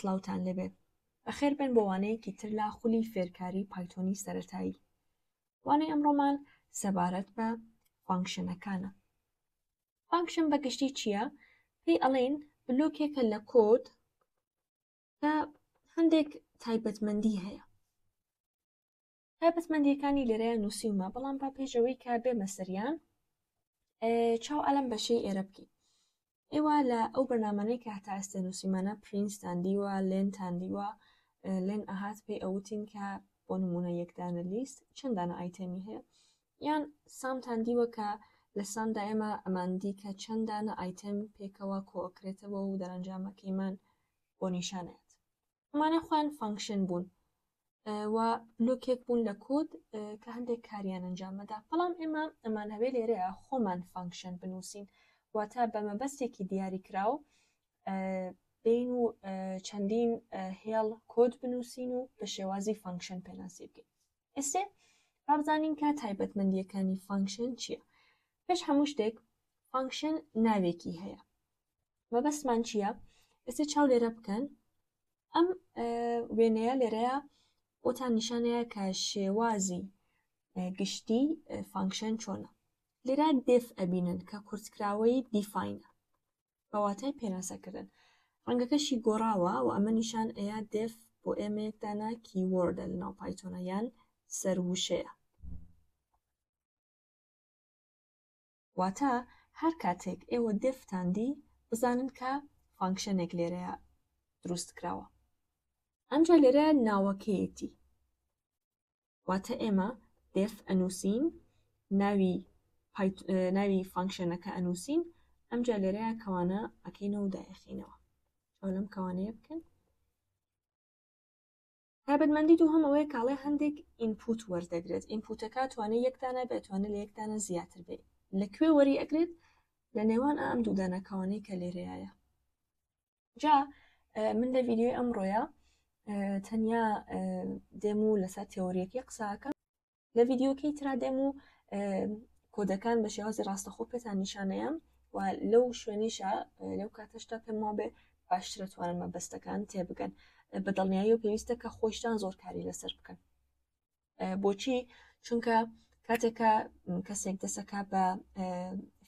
سڵاوتان لەبێ. بەخێر بن بۆ وانەیەکی تر لە خولی فێرکاری پایتۆنی سەرەتایی. وانەی ئەمڕۆمان سەبارەت بە فانکشنەکانە. فانکشن بەگشتی چییە؟ پێی ئەڵێن بلۆکێکە لە کۆد کە هەندێک تایبەتمەندی هەیە. تایبەتمەندیەکانی لێرەیە نووسیومە، بەڵام با پێشەوەی کە بێمە سەریان چاو ئەلەم بەشەی ئێرە بکەین. ئێوە لە ئەو بەرنامانەی کە هەتا ئێستا نووسیمانە پرینستان دیوە، لێنتان دیوە، لێن ئەهات پێی ئەوتین کە بۆ نمونە یەکدانە لیست چەندانە ئایتەمی هەیە، یان سامتان دیوە کە لە سامدا ئێمە ئەماندی کە چەندانە ئایتەم پێکەوە کۆکرێتەوە و دەرەنجامەکەیمان بۆ نیشانەت. ئەمانە خوان فانکشن بوون و بلۆکێک بوون لە کۆد کە هەندێک کاریان ئەنجامەدا. بەڵام ئێمە ئەمان هەبێ لێرەیە خۆمان فانکشن بنووسین، واتە بە مەبەستێکی دیاری کراو بین و چەندین هێڵ کۆد بنووسین و بە شێوازی فانکشن پێناسی بکەین. ئێستا بابزانین کە تایبەتمەندیەکانی فانکشن چییە. پێش هەموو شتێک فانکشن ناوێکی هەیە. مەبەستمان چییە؟ ئێستا چاو لێرە بکەن، ئەم وێنەیە لێرەیە بۆتان نیشانەیە کە شێوازی گشتی فانکشن چۆنە. لێرە دف ئەبینن کە کورتکراوەی دیفاینە بەواتای پێناسەکردن. ڕەنگەکەشی گۆڕاوە و ئەمە نیشان ئەیە دف بۆ ئێمە یەکدانە کیوەردە لەناو پایتۆنە یان سەروشەیە. واتە هەر کاتێک ئێوە دفتاندی بزانن کە فانکشنێک لێرەیە دروست کراوە. ئەمجا لێرە ناوەکەیەتی، واتە ئێمە دف ئەنووسین، ناوی فانکشنەکە ئەنووسین، ئەمجا لێرەیە کەوانە ئەکەینەوە و دایەخینەوە. ئەو لەم کەوانەیە بکەن. تایبەتمەندی دووهەم ئەوەیە کاڵێ هەندێک ئینپوت وەردەگرێت. ئینپوتەکە توانێت یەکدانە بێت، توانێت لە یەکدانە زیاتر بێت. لەکوێ وەری ئەگرێت؟ لە نێوان ئەم دوو دانەکەوانەی کە لێرەیە. جا من لە ڤیدیۆی ئەمڕۆیە تەنیا دێم و لەسەر تێۆریەکی قساکەم. لە ڤیدیۆکەی ترا دێم و کۆدەکان بە شێوازی ڕاستەخۆ پێتان نیشانەیەم و لەو شوێنیشە لەو کاتەشتا پێم وابێ باشترە توانن مەبەستەکان تێبگەن. بەدڵنیایی و پێویستە کە خۆشتان زۆر کاری لەسەر بکەن. بۆچی؟ چونکە کاتێکە کەسێک دەسەکە بە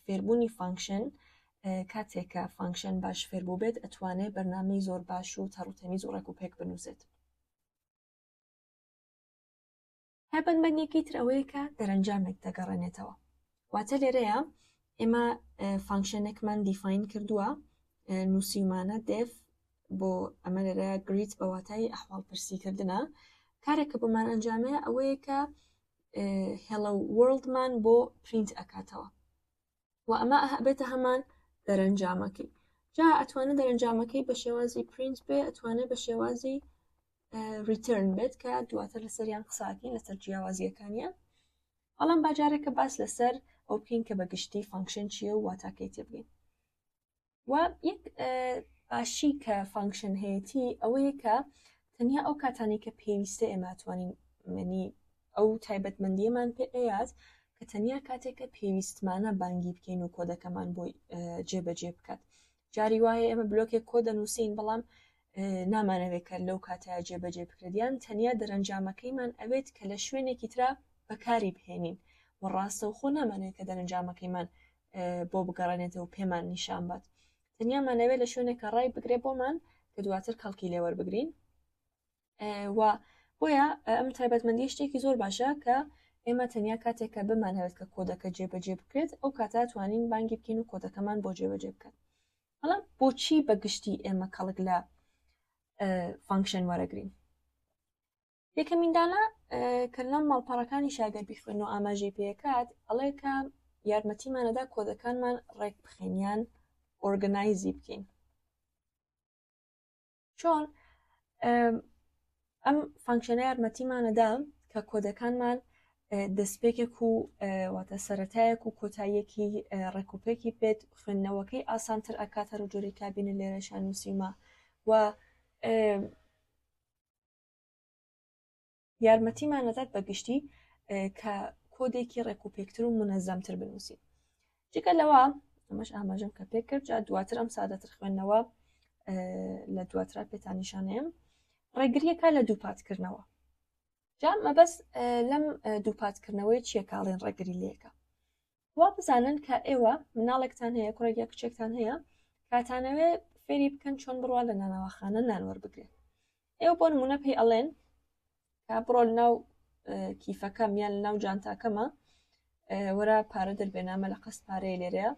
فێربوونی فانکشن، کاتێکە فانکشن باش فێربوو بێت ئەتوانێت بەرنامەی زۆر باش و تەڕوتەمیز و ڕێکوپێک بنووسێت. تایبەتمەندیەکی تر ئەوەیە کە دەرەنجامێک دەگەڕێنێتەوە. واتە لێرەیە ئێمە فانکشنێکمان دیفاین کردووە، نووسیمانە دف بۆ ئەمە لێرەیە گریت بە واتای ئەحواڵ پرسیکردنە. کارێکە بۆمان ئەنجامەیە ئەوەیە کە هێڵە وۆرڵدمان بۆ پرینت ئەکاتەوە و ئەمە بێتە هەمان دەرەنجامەکەی. جا ئەتوانێت دەرەنجامەکەی بە شێوازی پرینت بێ، ئەتوانێت بە شێوازی ریترن بێت کە دواتر لەسەریان قساکەین لەسەر جیاوازیەکانیان. بەڵام باجارێکە باس لەسەر ئەو بکەین کە بەگشتی فانکشن چییە و واتاکەی تێبگەین. و یەک باشی کە فانکشن هەیەی ئەوەیە کە تەنیا ئەو کاتانی کە پێویستە ئێمە ئەتوانین منی ئەو تایبەتمەندیەمان پێ ئەیات کە تەنیا کاتێکە پێویستمانە بانگی بکەین و کۆدەکەمان بۆی جێبەجێ بکات. جاری وایە ئێمە بلۆکێک کۆ دەنووسین بەڵام نامانەوێت کە لەو کاتەیە جێبەجێ بکرێت، یان تەنیا دەرەنجامەکەیمان ئەوێت کە لە شوێنێکی ترا بەکاری بهێنین و ڕاستە و خۆ نامانەوێت کە دەرەنجامەکەیمان بۆ بگەڕێنێتەوە و پێمان نیشان بات. تەنیامانەوێت لە شوێنێکە ڕای بگرێ بۆمان کە دواتر کەڵکی لێوەربگرین. و بۆیە ئەم تایبەتمەندی شتێکی زۆر باشە کە ئێمە تەنیا کاتێکە بمانەوێت کە کۆدەکە جێبەجێ بکرێت ئەو کاتا توانین بانگی بکەین و کۆدەکەمان بۆ جێبەجێ بکات. بەڵام بۆچی بەگشتی ئێمە کەڵک لە فانکشن وەرەگرین؟ یەکەمیندانە کە لەم ماڵپەڕەکانی شاگەر بیخوێن و ئاماژەی پێکات ئەڵێ کە یارمەتیمانەدا کۆدەکانمان ڕێک بخێنیان ئۆرگنایزی بکەین. چۆن؟ ئەم فانکشنە یارمەتیمانەدا کە کۆدەکانمان دەستپێکێک و واتە سەرەتایەک و کۆتاییەکی ڕێکوپێکی بێت، خوێندنەوەکەی ئاسانتر ئەکاتە ڕوجۆرەی کابینە لێرەشان نووسیمە و یارمەتیمانەدات بەگشتی کە کۆدێکی ڕێکوپێکتر و منەزەمتر بنووسین. جگە لەوە ئەمەش ئاماژەم کە پێ کرد، جا دواتر ئەم سادەتر خوێندنەوە لە دواترا پێتان نیشانەیەم ڕێگریەکە لە دووپاتکردنەوە جا مەبەست لەم دووپاتکردنەوەی چیە کاڵێن ڕێگری لێکە وا بزانن کە ئێوە مناڵێکتان هەیە کوڕێکە کچێکتان هەیە کاتانەوێ فێری بکەن چۆن بڕوا لە نانەوەخانە نانوەربگرێت ئێوە بۆ نمونە پێی ئەڵێن کا بڕۆ ناو کیفەکەم یان لە ناو جانتاکەمە وەرە پارە دەربێنامە لە قەست پارەیە لێرەیە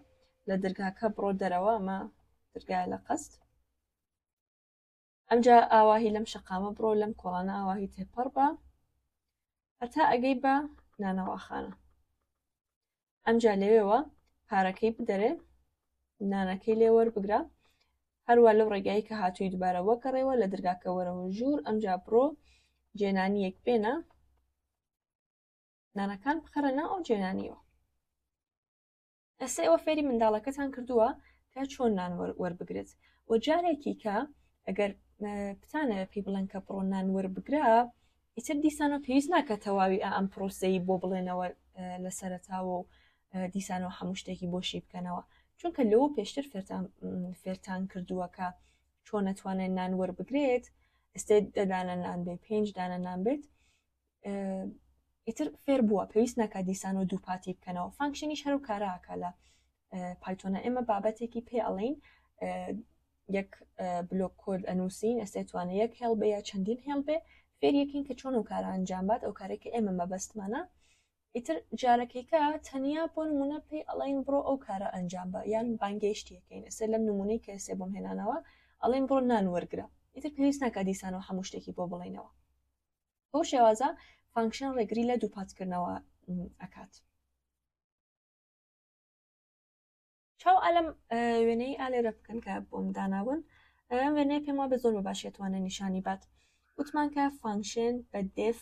لە دەرگاکە بڕۆ دەرەوە ئەمە دەرگایە لە قەست ئەمجا ئاواهی لەم شەقامە بڕۆ لەم کۆڵانە ئاواهی تێپەڕ بە هەتا ئەگەی بە نانەوەخانە ئەمجا لەوێەوە پارەکەی بدەرێ نانەکەی لێ وەربگرە هەروە لەو ڕێگایی کە هاتووی دووبارە وەگەڕێەوە لە دەرگاکە وەرەوە ژوور ئەمجا بڕۆ جێنانیەک بێنە نانەکان بخەرەنە ئەو جێنانیەوە ئێستا ئێوە فێری منداڵەکەتان کردووە کە چۆن نان وەربگرێت و جارێکی کە ئەگەر پتانە پێی بڵێن کە بڕۆ نان وەربگرە ئیتر دیسانەوە پێویست ناکە تەواوی ئەم پرۆسەی بۆ بڵێنەوە لە سەرەتاوە و دیسانەوە هەموو شتێکی بۆشی بکەنەوە چونکە لەوە پێشتر فێرتان کردووە کە چۆن نەتوانێت نان وەربگرێت ئێستا دەدانە نان بێ 5 دانە نان بێت ئیتر فێر بووە پێویست ناکە دیسانەوە دووپاتی بکەنەوە فانکشنیش هەرو کاراکە لە پایتۆنە ئێمە بابەتێکی پێ ئەڵین یەک بلۆک کۆد ئەنووسین ئێستا توانێت یەک هێڵ بێ یا چەندین هێڵ بێ فێریەکەین کە چۆن و کارە ئەنجام بات ئەو کارێکە ئێمە مەبەستمانە ئیتر جارەکەیکە تەنیا بۆ نمونە پێی ئەڵین بڕۆ ئەو کارە ئەنجام بە یان بانگەیشتیەکەین ئێستا لەم نمونەی کە ئێسێ بۆم هێنانەوە ئەڵین بڕۆ نان وەرگرە ئیتر پێویست ناکە دیسانەوە هەموو شتێکی بۆ بڵێنەوە بۆ شێوازە فانکشن ڕێگری لە دووپاتکردنەوە ئەکات چاو ئەلم وێنەی ئالێرە بکەن کە بۆم داناون ئەم وێنەیە پێم وە بە زۆر بەباشی ئەتوانێت نیشانی بات وتمان کە فانکشن بە دف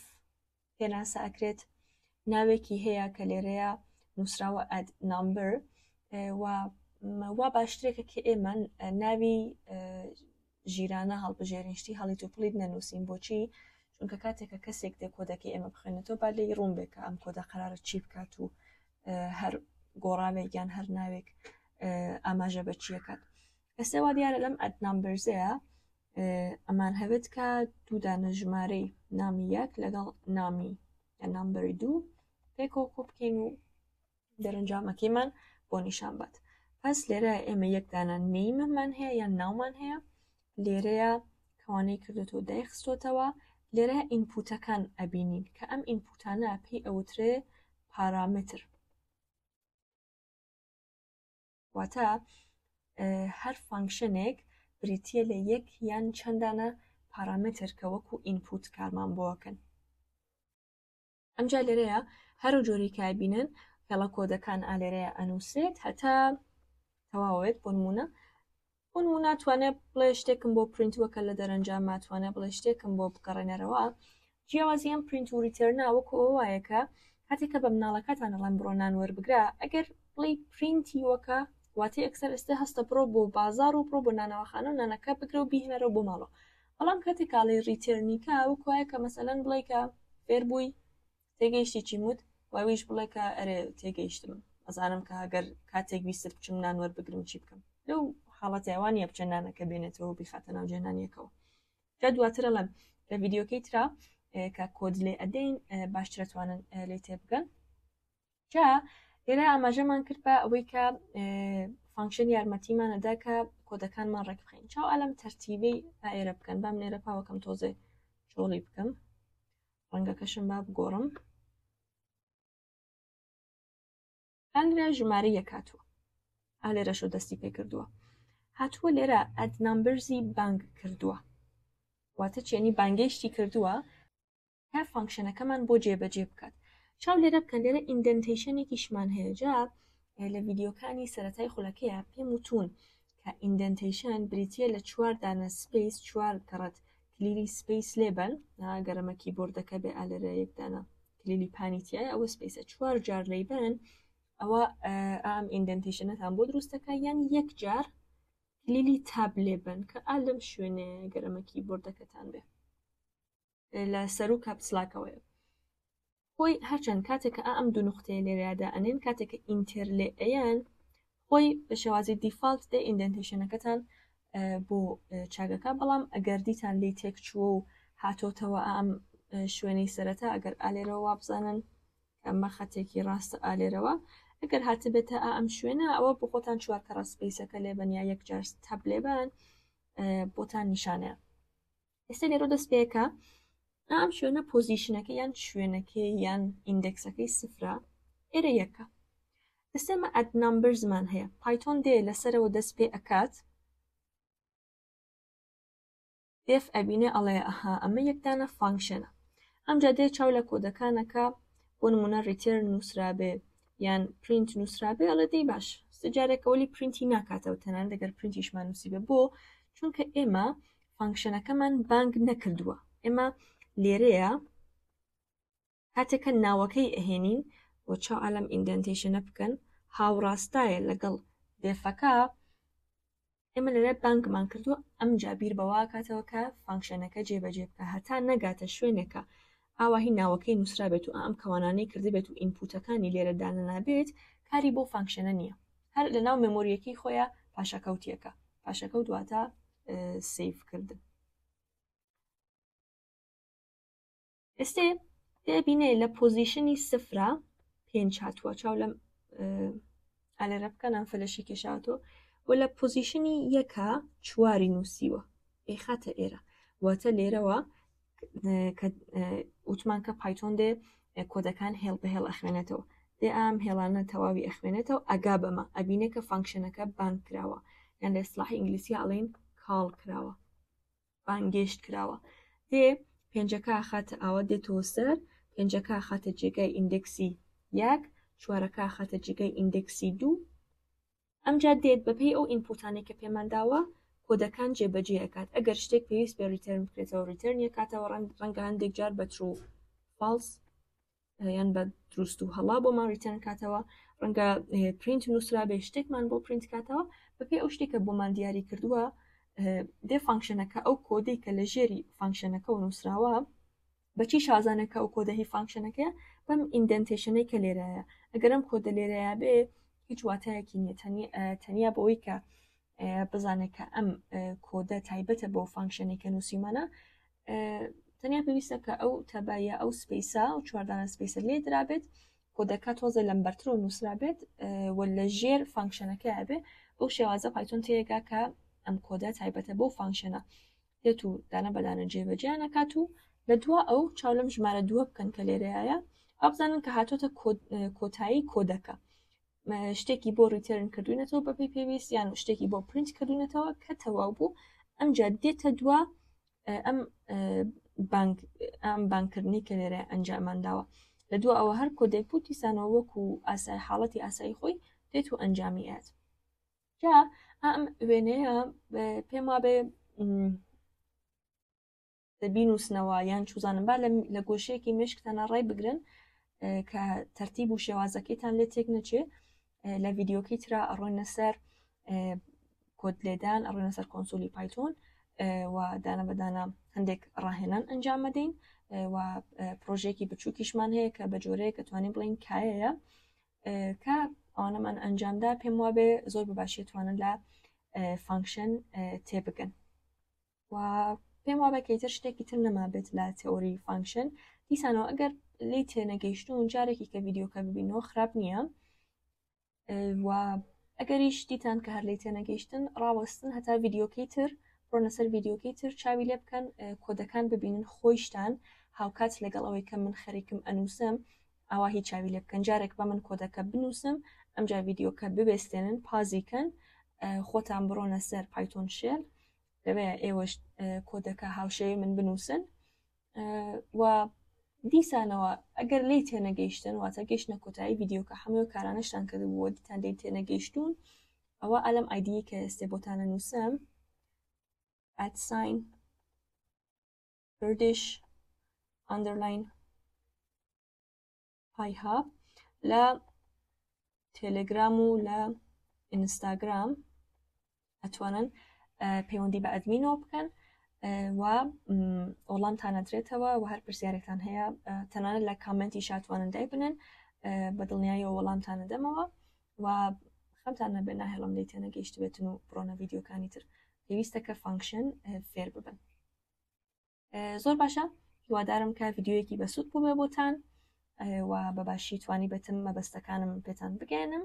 پێناسە ئەکرێت ناوێکی هەیە کە لێرەیە نووسراوە ئەد نامبەر وا باشترێکە کە ئێمە ناوی ژیرانە هەڵبژێرنشتی هەڵی توپڵیت نەنووسین بۆچی چونکە کاتێکە کەسێک دێ کۆدەکەی ئێمە بخوێنێتەوە با لێی ڕوون بێت کە ئەم کۆدە قەرارە چی بکات و هەر گۆڕاوێک یان هەر ناوێک ئاماژە بە چیەکات ئێستا وا دیارە لەم ئەد نامبەرزەیە ئەمان هەوێت کە دوو دانە ژمارەی نامی یەک لەگەڵ نامی نامبەری دوو پێکەوە کۆ بکەین و دەرەنجامەکەیمان بۆ نیشان بات پس لێرە ئێمە یەک دانە نەیمەمان هەیە یان ناومان هەیە لێرەیە کەوانەی کردوەوە دایخستۆتەوە لێرە ئینپوتەکان ئەبینین کە ئەم ئینپوتانە پێی ئەوترێ پارامتر واتە هەر فانکشنێک بریتیە لە یەک یان چەندانە پارامتر کە وەکو ئینپوت کارمان بۆکەن ئەمجا لێرەیە هەر جۆری کابینن هێڵە کۆدەکان ئالێرەیە ئەنووسێت هەتا تەواوێت بۆ نمونە توانێت بڵێ شتێکم بۆ پرینتوەکە لە دەرەنجام ماتوانێت بڵێ شتێکم بۆ بگەڕێنەرەوە جیاوازیان پرینت و ریتەرنا وەکو ئەو وایەکە کاتێککە بە مناڵەکەتان ئەڵێن بڕۆ نان وەربگرە ئەگەر بڵێ پرینتی وەکە واتی ئەکسەر ئێستا هەستە بڕۆ بۆ بازار و بڕۆ بۆ نانەوەخانە و نانەکە بگرە و بیهێنەرەوە بۆ ماڵەوە بەڵام کاتێک کاڵێ ریتەرنیکە وەکو وایە کە مەسەلەن بڵێ کە فێر بووی تێگەیشتی چیموت واویش بڵێ کە ئەرێ تێگەیشتم ئەزانم کە ئەگەر کاتێک ویستر بچم نان وەربگرم چی بکەم لەو حاڵەتیوانیە بچەندانەکە بێنێتەوە بیخاتە ناو جێنانیەکەوە جا دواترە لەم لە ڤیددیۆکەی ترا کە کۆد لێ ئەدەین باشترە توانن لێ تێبگەن جا لێرە ئاماژەمان کرد بە ئەوەی کە فانکشن یارمەتیمانەدا کە کۆدەکانمان ڕێک بخەین چاو ئەلم تەرتیبەی ئێرە بکەن بام لێرە پاوەکەم تۆزێ چۆڵی بکەم ڕەنگەکەشم با بگۆڕم ئالێرە ژمارە یەک هاتووە ئالێرەشۆ دەستی پێ کردووە هاتووە لێرە ئەد نامبەرزی بانگ کردووە واتە چێنی بانگەیشتی کردووە کە فانکشنەکەمان بۆ جێبەجێ بکات چاو لێرە بکەن لێرە ئیندەنتیشنێکیشمان هەیە جا لە ڤیددیۆکانی سەرەتای خولەکەیە پێم وتون کە ئیندەنتیشن بریتیە لە 4 دانە سپیس 4 کەڕەت کلیلی سپیس لێبن گەرەمە کیبۆردەکە بێ ئالێرە یەک دانە کلیلی پانیتیایە ئەوە سپیسە 4 جار لەیبن ئەوە ئام ئیندەنتیشنەتان بۆ دروستەکە یان یەک جار کلیلی تاب لێبن کە ئالم شوێنێ گەرەمە کیبۆردەکەتان بێ لە سەر و کاپسلاکەوەیە خۆی هەرچەند کاتێککە ئەم دوو نقطەیە لێرەدا ئەنێن کاتێککە ئینتەر لێ ئەیان خۆی بە شێوازی دیفالت دێ ئیندەنتیشنەکەتان بۆ چاکەکە بەڵام ئەگەر دیتان لی تێک چووە و هاتۆتەوە ئەم شوێنەی سەرەتا ئەگەر ئالێرەوە وابزانن ئەمە خەتێکی ڕاستە ئالێرەوە ئەگەر هاتبێتە ئەم شوێنە ئەوە بۆ خۆتان چوارکە ڕاستپیسەکە لێبەنیا یەک جار تەب لێبان بۆتان نیشانەیە ئێستا لێرە دەست پێەکە ئەم شوێنە پۆزیشنەکە یان شوێنەکەی یان ئیندێکسەکەی سفرە ئێرە یەکە ئێستێمە ئەد نامبرزمان هەیە پایتۆن دێ لەسەرەوە دەست پێ ئەکات دێف ئەبینێ ئەڵێ ئەها ئەمە یەکدانە فانکشنە ئەمجا دێ چاو لە کۆدەکانەکە بۆ نمونە ریتێرن نووسرابێ یان پرینت نووسرابێ ئەڵە دەی باش سجارێکەوەلی پرینتی ناکاتەوە تەنان دەگەر پرینتیشمان نووسیبێ بۆ چونکە ئێمە فانکشنەکەمان بانگ نەکردووە ئێمە لێرەیە کاتێکە ناوەکەی ئەهێنین بۆ چاو ئالەم ئیندەنتیشنە بکەن هاوڕاستایە لەگەڵ دێفەکە ئێمە لەرە بانگمان کردووە ئەم جابیر بەوا کاتەوە کە فانکشنەکە جێبەجێ بکە هەتا نەگاتە شوێنێکە ئاواهی ناوەکەی نووسرابێت و ئەم کەوانانەی کردبێت و ئینپوتەکانی لێرە دانەنابێت کاری بۆ فانکشنە نییە هەر لە ناو مێمۆریەکەی خۆیان پاشەکەوتیەکە پاشەکەوت دواتە سیفکردن ئێستێ دەبینێ لە پۆزیشنی سفرە پێنج هاتووە چاو لەم ئالێرە بکەن ئەم فەلەشی کێشاتۆ و لە پۆزیشنی یەکە چواری نووسیوە ئێخاتە ئێرە واتە لێرەوە وتمان کە پایتۆن دێ کۆدەکان هێڵ بە هێڵ ئەخوێنێتەوە دێ ئام هێڵانە تەواوی ئەخوێنێتەوە ئەگا بەمە ئەبینێ کە فانکشنەکە بانگ کراوە یان لە ئیسلاحی ئینگلیسی ئەڵێن کاڵ کراوە بانگێشت کراوە دێ پێنجەکە خاتە ئاوە دێتەوە سەر پێنجەکە خاتە جێگای ئیندێکسی یەک چوارەکە خاتە جێگای ئیندێکسی دوو ئەمجا دێت بەپێی ئەو ئینپوتانێک کە پێمانداوە کۆدەکان جێبەجێ ئەکات ئەگەر شتێک پێویست بە ریترن بکرێتەوە ریترن یەکاتەوە ڕەنگە هەندێک جار بە ترو فالس یان بە دروست و هەڵا بۆمان ریترن کاتەوە ڕەنگە پرینت نووسرا بێ شتێکمان بۆ پرینت کاتەوە بەپێی ئەو شتێکە بۆمان دیاری کردووە دێ فانکشنەکە ئەو کۆدەی کە لە ژێری فانکشنەکە و نووسراوە بەچی شازانەکە ئەو کۆدەهی فانکشنەکە بەم ئیندەنتیشنەی کە لێرەیە ئەگەر ئەم کۆدە لێرەیە بێ هیچ واتایەکی نییە تەنیا بۆی کە بزانێت کە ئەم کۆدە تایبەتە بۆ فانکشنێک کە نووسیمانە تەنیا پێویستە کە ئەو تەبایە ئەو سپیسا و چواردانە سپیسە لێ درابێت کۆدەکە تۆزە لەم بەرترۆ نووسرابێت و لە ژێر فانکشنەکە هەبێ ئەو شێوازە پایتۆن تێگا کە ئەم کۆدە تایبەتە بۆ فانکشنە دێت و دانە بەدانە جێبەجێ نەکات و لە دووە ئەو چاولەم ژمارە دووە بکەن کە لێرەیە ئابزانن کە هاتۆتە کۆتایی کۆدەکە شتێکی بۆ ریترن کردوونەتەوە بەپی پێویست یان شتێکی بۆ پرینت کردوونەتەوە کە تەواو بوو ئەمجا دێتە دووە ئەم بانکردنی کە لێرە ئەنجامانداوە لە دووە ئەوە هەر کۆدێک بوو دیسانەوە وەکو ئاسای حاڵەتی ئاسایی خۆی دێت و ئەنجامی ئات جا ئەم وێنەیە پێم وابێ بینوسنەوە یان چوزانم با لە گۆشەیەکی مشکتانە ڕای بگرن کە تەرتیب و شێوازەکەیتان لێ تێک نەچێ لە ڤیددیۆکەی ترا ئەڕۆینە سەر کۆد لێدان ئەڕۆینە سەر کۆنسۆلی پایتۆن و دانە بەدانە هەندێک ڕاهێنان ئەنجام دەین و پرۆژێکی بچووکیشمان هەیە کە بە جۆرەیە کە توانین بڵین کایەیە کە ئەوانەمان ئەنجامدا پێم وابێ زۆر بەباشی توانن لە فانکشن تێبگەن و پێم وابە کەیتر شتێکی تر نەمابێت لە تئۆری فانکشن دیسانەوە ئەگەر لی تێنەگەیشتون جارێکی کە ڤیددیۆکە ببینەوە خراپ نییە و ئەگەریش دیتان کە هەر لی تێنەگەیشتن ڕاوەستن هەتا ڤیددیۆکەی تر بڕۆنە سەر ڤیددیۆکەی تر چاوی لێ بکەن کۆدەکان ببینن خۆیشتان هاوکات لەگەڵ ئەوەی کە من خەریکم ئەنووسم ئاوا هیچ چاوی لێ بکەن جارێک بە من کۆدەکە بنووسم ئەمجا ڤیددیۆکە ببێستێنن پازیکەن خۆتان بڕۆنە سەر پایتۆن شێل لەوێ ئێوەش کۆدەکە هاوشەیە من بنووسن و دیسانەوە ئەگەر لی تێنەگەیشتن واتە گەیشتنە کۆتایی ڤیددیۆکە هەموو کارانەشتان کردبووە دیتان لی تێنەگەیشتون ئەوە ئەلەم ئایدی کە ئێستێ بۆتانە نووسم @sign Kurdish underline PyHub لە تێلێگرام و لە ئینستاگرام ئەتوانن پەیوەندی بە ئەدمینەوە بکەن و وەڵامتانەدرێتەوە و هەر پرسیارێکتان هەیە تەنانەت لە کامنتی شاتوانن دای بنن بە دڵنیاییەوە وەڵامتانە دەمەوە و خەمتان نەبێت ناهێڵم لی تێنەگەیشت بێتن و بڕۆنە ڤیددیۆکانی تر پێویستە کە فانکشن فێر ببن. زۆر باشە، هیوادارم کە ڤیددیۆیەکی بەسوود بوو بێ بۆتان و بەباشی توانی بێتم مەبەستەکانم پێتان بگەێنم.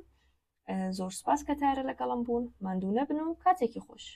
زۆر سوپاس کە تارە لەگەڵم بوون، ماندوو نەبن و کاتێکی خۆش.